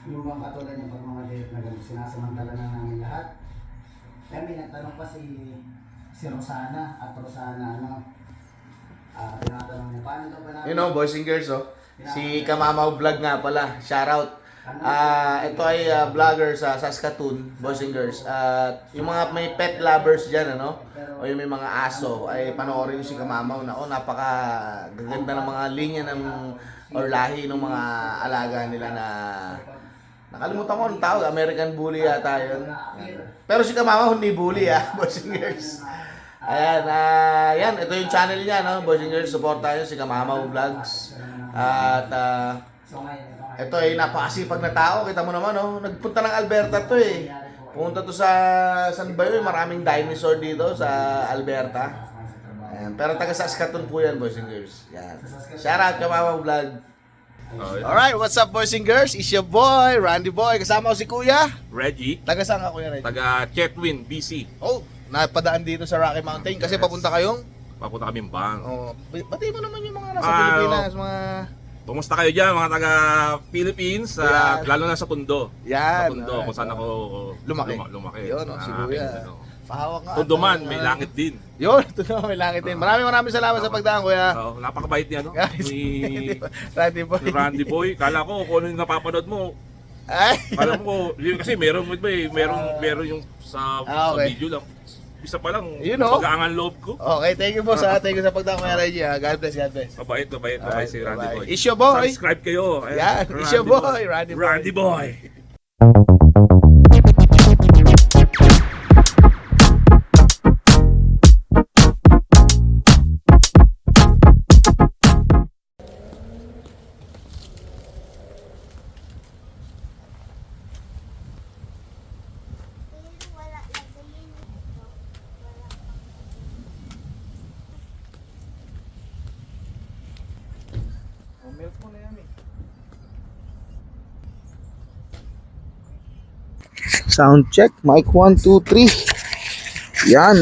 Yung bang katulad ng pag mga date na ganito, sinasamantala na namin lahat. Kaya may nagtanong pa si Rosana at Rosana, tinatanong niya, paano daw ba namin? You know, boys and girls, oh. Si Kamamaw Vlog nga pala. Shoutout. Ito ay vlogger sa Saskatoon, boys and girls. At yung mga may pet lovers dyan, ano? O yung may mga aso, ay panoorin nyo si Kamamaw na, oh, napaka gaganda ng mga linya ng or lahi ng mga alaga nila na nakalimutan ko anong tawag, American Bully yata yun. Pero si Kamamaw hindi bully, boys and girls. Ayan, yan, ito yung channel niya, no? Boys and girls, supportahan nyo si Kamamaw Vlogs. At ito ay napakasipag na tao, kita mo naman, no? Nagpunta ng Alberta to eh. Pumunta to sa San Bayo, maraming dinosaur dito sa Alberta. Ayan, pero taga Saskatoon po yan, boys and girls. Yan. Shout out Kamamaw Vlog. Alright, what's up boys and girls? It's your boy, Randy Boy. Kasama ko si Kuya Reggie, Taga saan ka, Kuya Reggie? taga Chetwin, BC. Oh, napadaan dito sa Rocky Mountain kasi papunta kayong Papunta kaming bang. pati mo naman yung mga nasa Ah, Pilipinas, mga Kumusta kayo dyan mga taga Philippines, Yan. lalo na sa Tondo. yan. Sa Tondo, kung saan ako lumaki. lumaki. Yun, si Kuya. Pahawak nga. Tondo man, may langit din. Yun, Tondo may langit din. Maraming salamat sa pagdaan, Kuya. So, napakabait niya, no? Guys, Ni Randy Boy. ni Randy Boy. Kala ko kung ano yung napapanood mo. Ay. Kala ko, yun kasi meron yung sa Okay. video lang. Isa pa lang, You know? pag-aangan loob ko. Okay, thank you boss. Thank you sa pagdaan, Kuya Reggie. God bless, God bless. Mabait si Randy Bye-bye. Boy. It's your boy. Subscribe kayo. Ayan, Yan, it's your boy, Randy Boy. Randy Boy. Sound check, mic 1, 2, 3. Yan.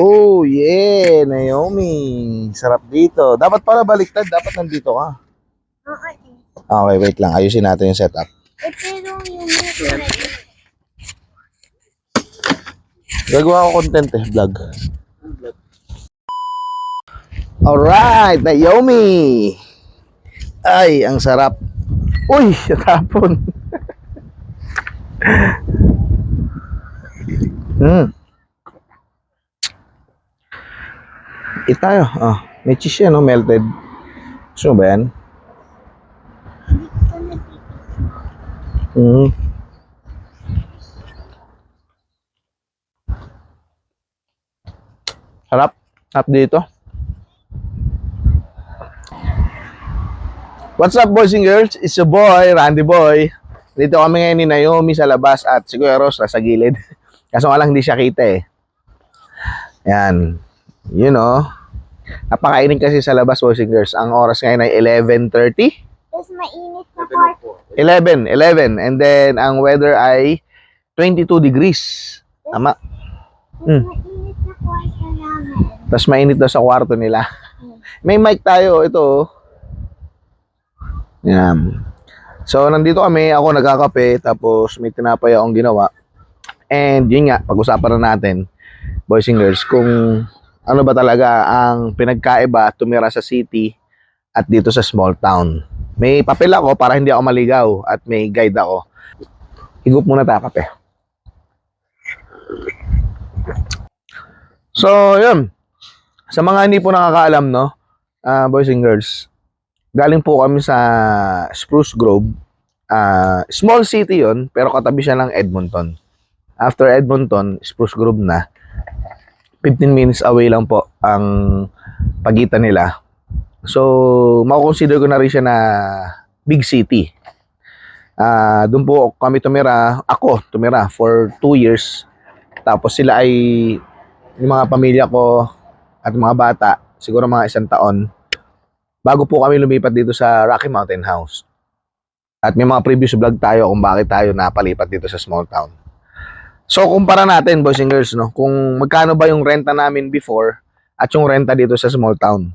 Oh, yeah, Naomi. Sarap dito. Dapat pala baliktad, dapat nandito ka. Okay, wait lang. Ayusin natin yung setup. Pero yung meron na Gagawa ko content vlog. Alright, Naomi. Ay, ang sarap. Uy, natapon. Eat tayo. May cheese yan, no? Melted. Gusto mo ba yan? Harap. Harap dito. What's up, boys and girls? It's your boy, Randy Boy. Dito kami ngayon ni Naomi sa labas at si Kuya Ross nasa gilid. Kaso nga lang hindi siya kita eh. Yan. You know. Napakainit kasi sa labas, boys and girls. Ang oras ngayon ay 11:30. Tapos mainit na kwarto. 11. And then, ang weather ay 22 degrees. Tama. Tapos mainit na kwarto namin. Tapos mainit daw sa kwarto nila. May mic tayo. Ito. Yan. So, nandito kami. Ako nagkakape. Tapos, may tinapay akong ginawa. And, yun nga. Pag-usapan na natin, boys and girls, kung ano ba talaga ang pinagkaiba tumira sa city at dito sa small town. May papel ako para hindi ako maligaw at may guide ako. Higup muna tayo kape. So, yun. Sa mga hindi po nakakaalam, no, boys and girls, galing po kami sa Spruce Grove. Small city yon, pero katabi siya ng Edmonton. After Edmonton, Spruce Grove na. 15 minutes away lang po ang pagitan nila. So, makukonsider ko na rin siya na big city. Doon po kami tumira, ako tumira for 2 years. Tapos sila ay, yung mga pamilya ko at mga bata, siguro mga 1 taon, bago po kami lumipat dito sa Rocky Mountain House. At may mga previous vlog tayo kung bakit tayo napalipat dito sa small town. So, kumpara natin, boys and girls, no, kung magkano ba yung renta namin before at yung renta dito sa small town.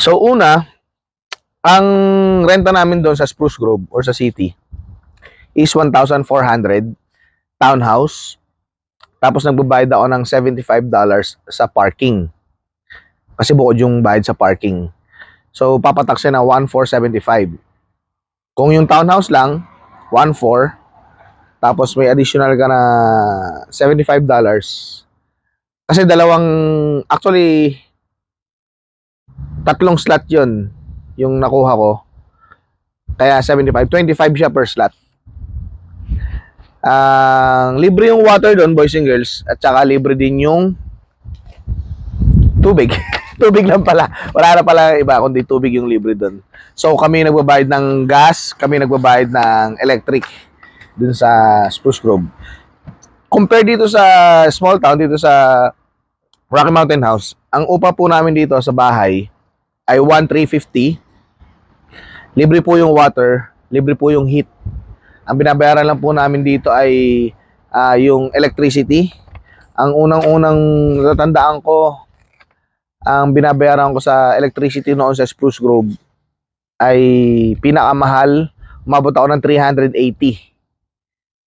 So, una, Ang renta namin doon sa Spruce Grove or sa city is 1,400 townhouse. Tapos nagbabayad ako ng $75 sa parking. Kasi bukod yung bayad sa parking. So papatak siya na 1,475. Kung yung townhouse lang, 1,400. Tapos may additional ka na $75. Kasi actually, tatlong slot yun yung nakuha ko. Kaya 75. 25 siya per slot. Libre yung water doon, boys and girls. At saka libre din yung tubig. Tubig lang pala. Wala na pala iba, kundi tubig yung libre doon. So kami nagbabayad ng gas, kami nagbabayad ng electric dun sa Spruce Grove. Compare dito sa small town, dito sa Rocky Mountain House, ang upa po namin dito sa bahay ay 1,350. Libre po yung water, libre po yung heat. Ang binabayaran lang po namin dito ay yung electricity. Ang unang-unang natatandaan ko, ang binabayaran ko sa electricity noon sa Spruce Grove ay pinakamahal, umabot ako ng 380.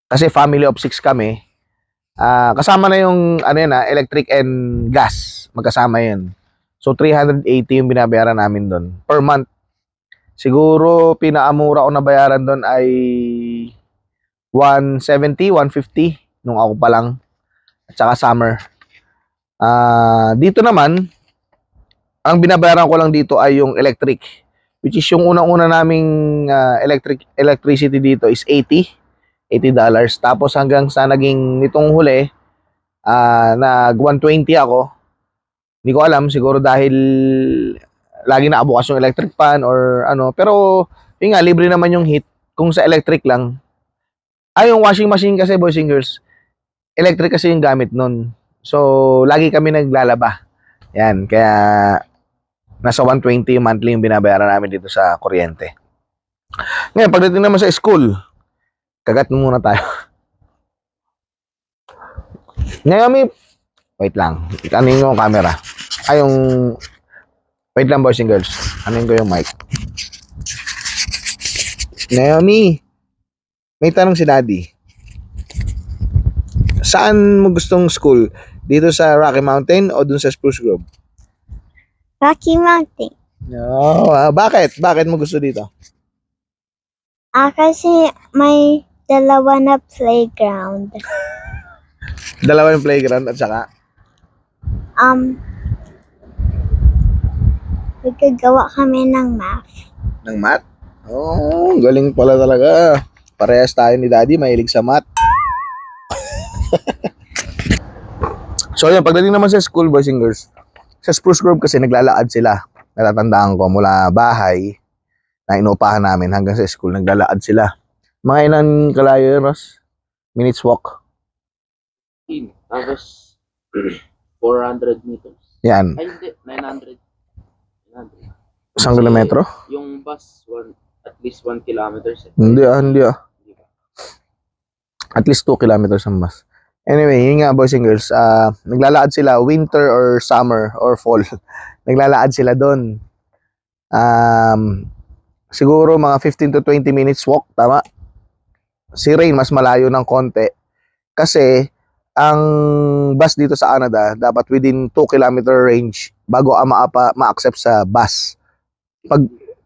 Kasi family of 6 kami. Kasama na yung electric and gas. Magkasama yun. So 380 yung binabayaran namin doon per month. Siguro pinakamura ko na bayaran doon ay 170, 150 nung ako pa lang. At saka summer. Dito naman, ang binabayaran ko lang dito ay yung electric. Which is yung unang-una naming electricity dito is $80. Tapos hanggang sa naging nitong huli, nag 120 ako. Hindi ko alam, siguro dahil lagi nakabukas yung electric fan or ano. Pero yun nga, libre naman yung heat kung sa electric lang. Yung washing machine kasi, boys and girls, electric kasi yung gamit nun. So lagi kami naglalaba. Yan, kaya nasa 120 yung monthly yung binabayaran namin dito sa kuryente. Ngayon, pagdating naman sa school, kagat muna tayo. Naomi, wait lang. Anin yung camera. Wait lang, boys and girls. Anin ko yung mic. Naomi, may tanong si Daddy. Saan mo gustong school? Dito sa Rocky Mountain o dun sa Spruce Grove? Rocky Mountain. No, bakit? Bakit mo gusto dito? Kasi may dalawa na playground. Dalawa yung playground at saka Nagagawa kami ng math. ng math? Oh, galing pala talaga. Parehas tayo ni Daddy, mahilig sa math. So yun, pagdating naman sa school, boys and girls, sa Spruce Grove kasi naglalakad sila. Natatandaan ko mula bahay na inupahan namin hanggang sa school, naglalakad sila. Mga ilan kalayo yun, Ross? Minutes walk? Tapos 400 meters. Yan. Ay hindi, 900. 900. Isang kilometro? Yung bus, at least 1 kilometers. Hindi ah. At least 2 kilometers ang bus. Anyway, yun nga, boys and girls, naglalakad sila winter or summer or fall. Naglalakad sila doon. Siguro mga 15 to 20 minutes walk, tama? Si Rain mas malayo ng konti. Kasi ang bus dito sa Canada dapat within 2 kilometer range bago ma-accept sa bus.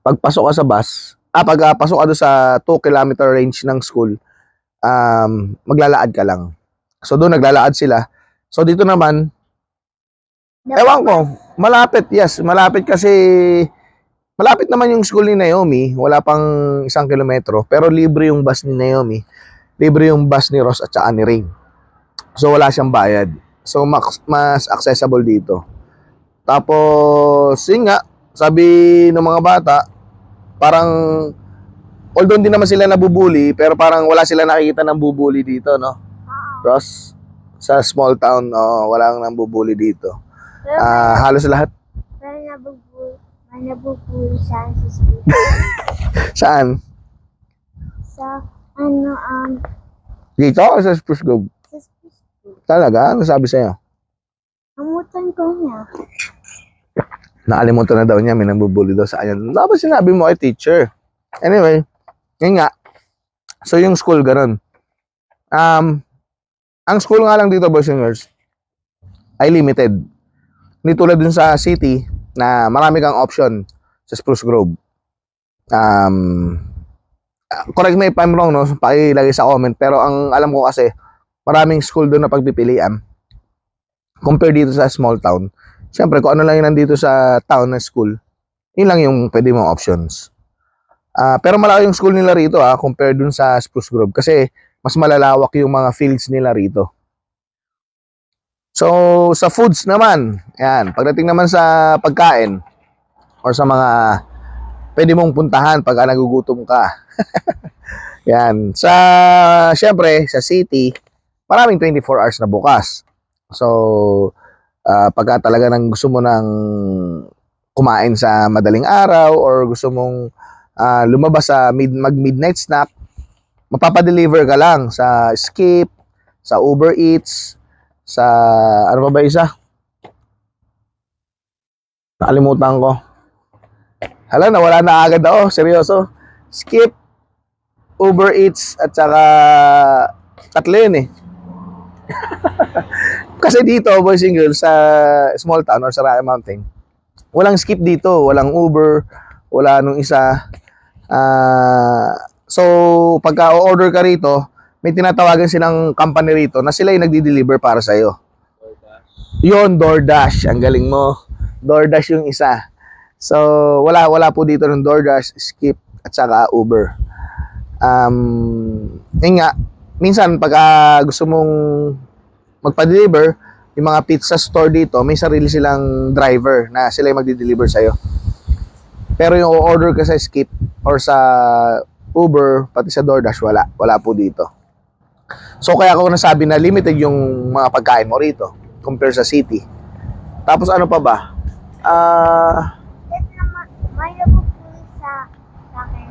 Pagpasok ka sa bus, pagpasok ka doon sa 2 kilometer range ng school, maglalakad ka lang. So doon naglalakad sila. So dito naman, ewan ko, malapit, yes, malapit kasi, malapit naman yung school ni Naomi, wala pang 1 kilometro, pero libre yung bus ni Naomi, libre yung bus ni Ross at saka ni Rain. So wala siyang bayad. So mas accessible dito. Tapos, yun nga, sabi ng mga bata, parang, although hindi naman sila nabubuli, pero parang wala sila nakikita ng bubuli dito, no? Ross, sa small town, walang nambubuli dito. Halos lahat. Pero nabubuli saan sa school. Saan? Sa Dito o sa Spruce Grove? sa school. Talaga? Ano sabi sa'yo? Amutan ko niya. Nakalimutan na daw niya, may nambubuli daw sa kanya. Dapat sinabi mo ay teacher. Anyway, yun nga. So yung school, ganun. Ang school nga lang dito, boys and girls, ay limited. Hindi tulad dun sa city na marami kang option sa Spruce Grove. Correct me if I'm wrong, no? Pakilagay sa comment. Pero ang alam ko kasi, maraming school doon na pagpipilian. Compare dito sa small town. Siyempre, kung ano lang yung nandito sa town na school, yun lang yung pwede mong options. Pero malaki yung school nila rito, compare dun sa Spruce Grove. Kasi, mas malalawak yung mga fields nila rito. So, sa foods naman, yan, pagdating naman sa pagkain, or sa mga pwede mong puntahan pag nagugutom ka. Yan. Siyempre, sa city, maraming 24 hours na bukas. So, pagka talaga nang gusto mo nang kumain sa madaling araw or gusto mong lumabas sa mag-midnight snack, mapapadeliver ka lang sa Skip, sa Uber Eats, sa ano pa ba isa? Nakalimutan ko. Hala, nawala na agad ako. Seryoso. Skip, Uber Eats, at saka tatlo yun eh. Kasi dito, boys and girls, sa small town or sa Rocky Mountain, walang Skip dito. Walang Uber, wala nung isa. So, pagka order ka rito, may tinatawagan silang company rito na sila yung nagdi-deliver para sa'yo. Yun, DoorDash. Ang galing mo. DoorDash yung isa. So, wala po dito ng DoorDash, Skip, at saka Uber. Yun nga, minsan pag gusto mong magpa-deliver, yung mga pizza store dito, may sarili silang driver na sila yung magdi-deliver sa'yo. Pero yung order ka sa Skip or sa Uber, pati sa DoorDash, wala po dito. So, kaya ako nasabi na limited yung mga pagkain mo rito compare sa city. Tapos ano pa ba? May nabupuli sa akin.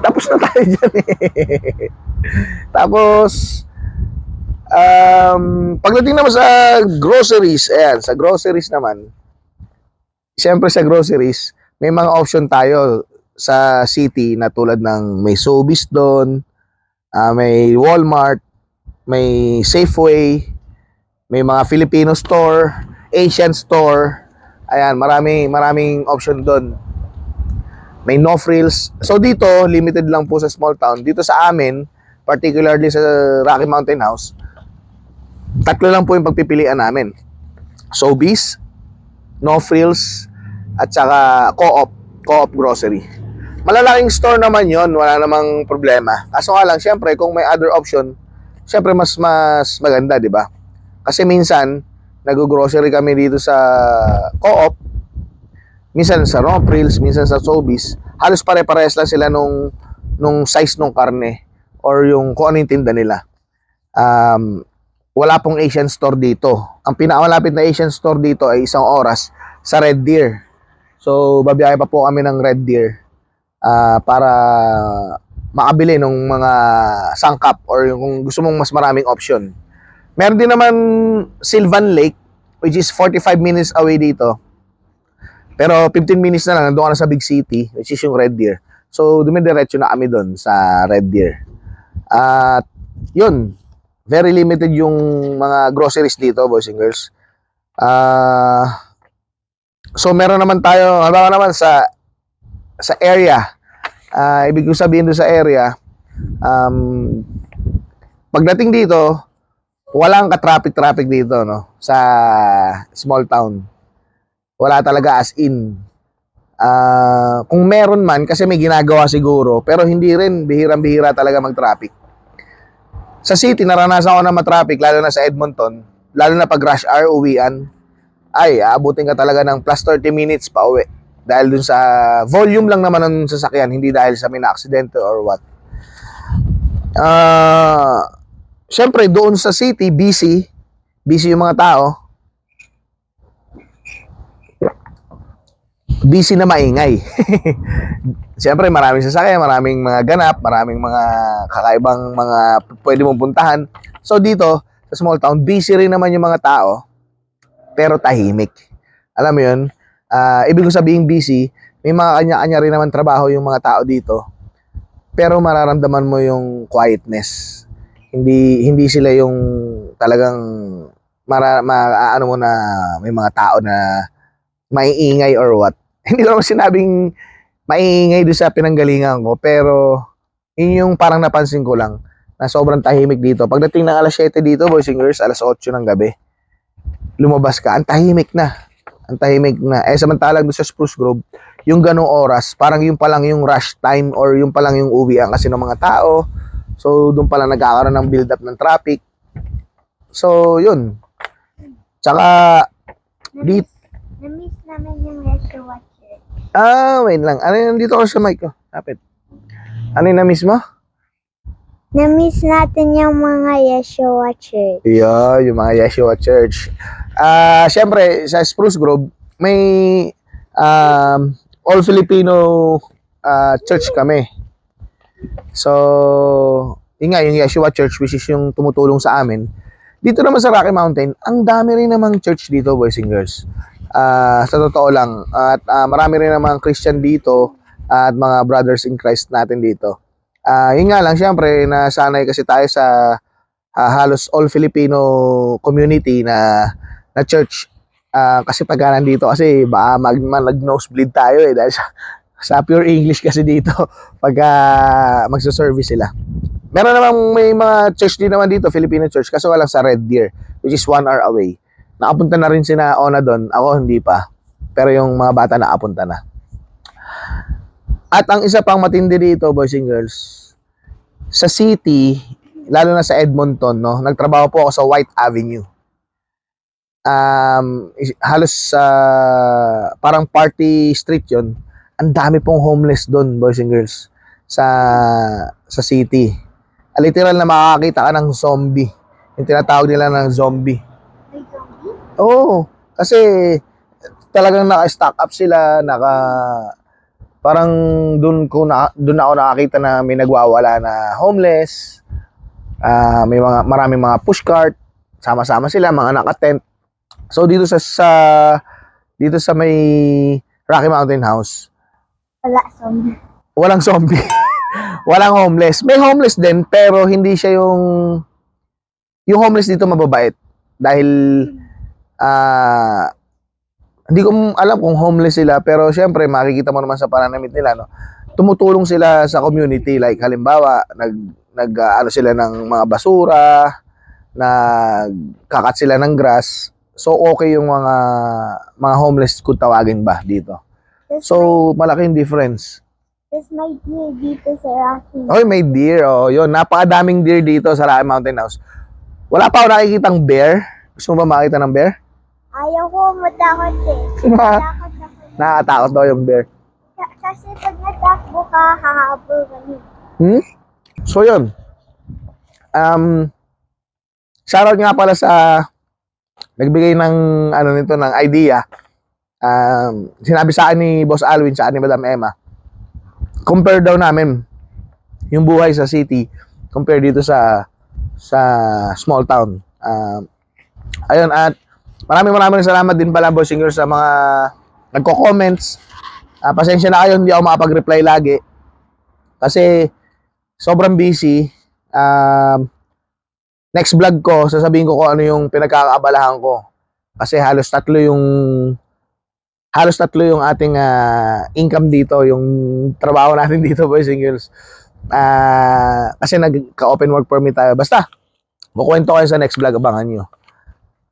Tapos na tayo dyan eh. Tapos, pagdating naman sa groceries, ayan, sa groceries naman, siyempre sa groceries, may mga option tayo sa city na tulad ng may Sobeys doon, may Walmart, may Safeway, may mga Filipino store, Asian store. Ayan, maraming option doon. May no frills. So dito, limited lang po sa small town. Dito sa amin, particularly sa Rocky Mountain House, tatlo lang po yung pagpipilian namin. Sobeys, no frills, at saka co-op grocery. Malalaking store naman yon, wala namang problema. Kaso nga lang, syempre, kung may other option, syempre mas maganda, di ba? Kasi minsan, nag-grocery kami dito sa co-op, minsan sa no frills, minsan sa Sobeys, halos pare-parehas lang sila nung size nung karne or yung kung ano yung tinda nila. Wala pong Asian store dito. Ang pinakamalapit na Asian store dito ay 1 oras sa Red Deer. So, babiyahe pa po kami ng Red Deer para makabili ng mga sangkap or yung kung gusto mong mas maraming option. Meron din naman Sylvan Lake, which is 45 minutes away dito. Pero 15 minutes na lang, nandun ka na sa big city, which is yung Red Deer. So, dumidiretso na kami doon sa Red Deer. At yun, very limited yung mga groceries dito, boys and girls. So, meron naman tayo, halimbawa naman sa area. Ibig ko sabihin doon sa area, pagdating dito, walang ka-traffic dito, no? Sa small town. Wala talaga as in. Kung meron man, kasi may ginagawa siguro, pero hindi rin, bihirang-bihira talaga mag-traffic. Sa city, naranasan ko na ma-traffic, lalo na sa Edmonton, lalo na pag rush hour, uwian, ay, aabutin ka talaga ng plus 30 minutes pa uwi. Dahil dun sa volume lang naman ng sasakyan, hindi dahil sa may na-aksidente or what. Siyempre, doon sa city, busy yung mga tao. Busy na maingay. Siyempre, maraming sasakyan, maraming mga ganap, maraming mga kakaibang mga pwede mong puntahan. So dito, sa small town, busy rin naman yung mga tao, pero tahimik. Alam mo yun? Ibig ko sabihin busy, may mga kanya-kanya rin naman trabaho yung mga tao dito. Pero mararamdaman mo yung quietness. Hindi sila yung talagang ano mo na may mga tao na maiingay or what. Hindi ko naman sinabing maiingay doon sa pinanggalingan ko, pero yun yung parang napansin ko lang na sobrang tahimik dito. Pagdating ng alas 7 dito, boys and girls, alas 8 ng gabi, lumabas ka, ang tahimik na. Ang tahimik na. Samantalang doon sa Spruce Grove, yung ganong oras, parang yung palang yung rush time or yung palang yung uwian kasi ng mga tao. So, doon pala nagkakaroon ng build up ng traffic. So, yun. Tsaka, dito. Na-miss namin yung Yeshua Church. Wait lang. Ano yung dito ko sa mic ko? Kapit. Ano yung na-miss mo? Na-miss natin yung mga Yeshua Church. Yeah, yung mga Yeshua Church. Siyempre, sa Spruce Grove, may all Filipino church kami. So, yun nga, yung Yeshua Church, which is yung tumutulong sa amin. Dito naman sa Rocky Mountain, ang dami rin namang church dito, boys and girls. Sa totoo lang. At marami rin namang Christian dito at mga brothers in Christ natin dito. Yun nga lang, syempre, nasanay kasi tayo sa halos all Filipino community na church. Kasi pag nandito kasi baka mag-nosebleed tayo dahil sa pure English kasi dito pag magsa-service sila. Meron namang may mga church din naman dito, Filipino church, kaso walang sa Red Deer, which is 1 hour away. Nakapunta na rin sina Ona doon, ako hindi pa. Pero yung mga bata nakapunta na. At ang isa pang matindi dito, boys and girls, sa city, lalo na sa Edmonton, no, nagtrabaho po ako sa White Avenue. Halos parang party street yon. Ang dami pong homeless doon, boys and girls, sa city. Literal na makakakita ka ng zombie. Yung tinatawag nila ng zombie. May zombie? Oo, kasi talagang naka-stack up sila, parang doon ako nakakita na may nagwawala na homeless. May maraming mga pushcart, sama-sama sila, mga naka-tent. So dito sa may Rocky Mountain House, Wala zombie. walang zombie. Walang homeless. May homeless din, pero hindi siya yung homeless dito mababait. Dahil hindi ko alam kung homeless sila, pero syempre makikita mo naman sa pananamit nila, no. Tumutulong sila sa community, like halimbawa, ano sila ng mga basura, nagkakat sila ng grass. So okay yung mga homeless kung tawagin ba dito. So malaking difference. Tapos may deer dito sa Rocky. Oy, may deer. Oh, yun. Napakadaming deer dito sa Rocky Mountain House. Wala pa ako nakikitang bear. Gusto mo ba makita ng bear? Ayaw ko, matakot eh. Matakot ako. Nakakatakot daw yung bear. Kasi pag natakbo ka, hahabol ka niya. So, yun. Shoutout nga pala sa nagbigay ng ng idea. Sinabi sa akin ni Boss Alwin, sa akin ni Madam Emma, compare daw namin yung buhay sa city compare dito sa small town. Ayun, at maraming salamat din pala, boys and girls, sa mga nagko-comments. Pasensya na kayo, hindi ako makapag-reply lagi kasi sobrang busy. Next vlog ko, sasabihin ko kung ano yung pinagkakaabalahan ko kasi halos tatlo yung ating income dito, yung trabaho natin dito, boys and girls. Kasi nagka-open work permit tayo. Basta, kukwento kayo sa next vlog, abangan nyo.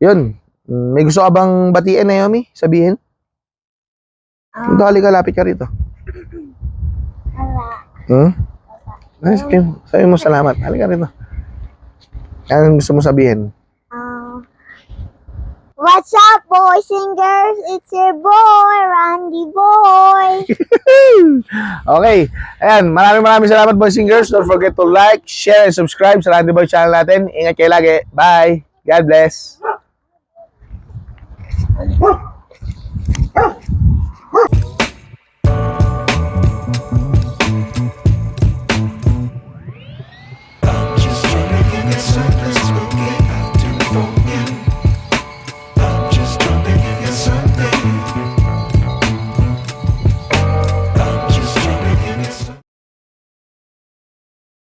Yun. May gusto ka bang batiin, Naomi? Sabihin? Ito, halika, lapit ka rito. Wala. Sabi mo salamat. Halika rito. Ano gusto mo sabihin? What's up, boys and girls? It's your boy, Randy Boy. Okay. Ayan. Maraming salamat, boys and girls. Don't forget to like, share, and subscribe sa Randy Boy channel natin. Ingat kayo lagi. Bye. God bless.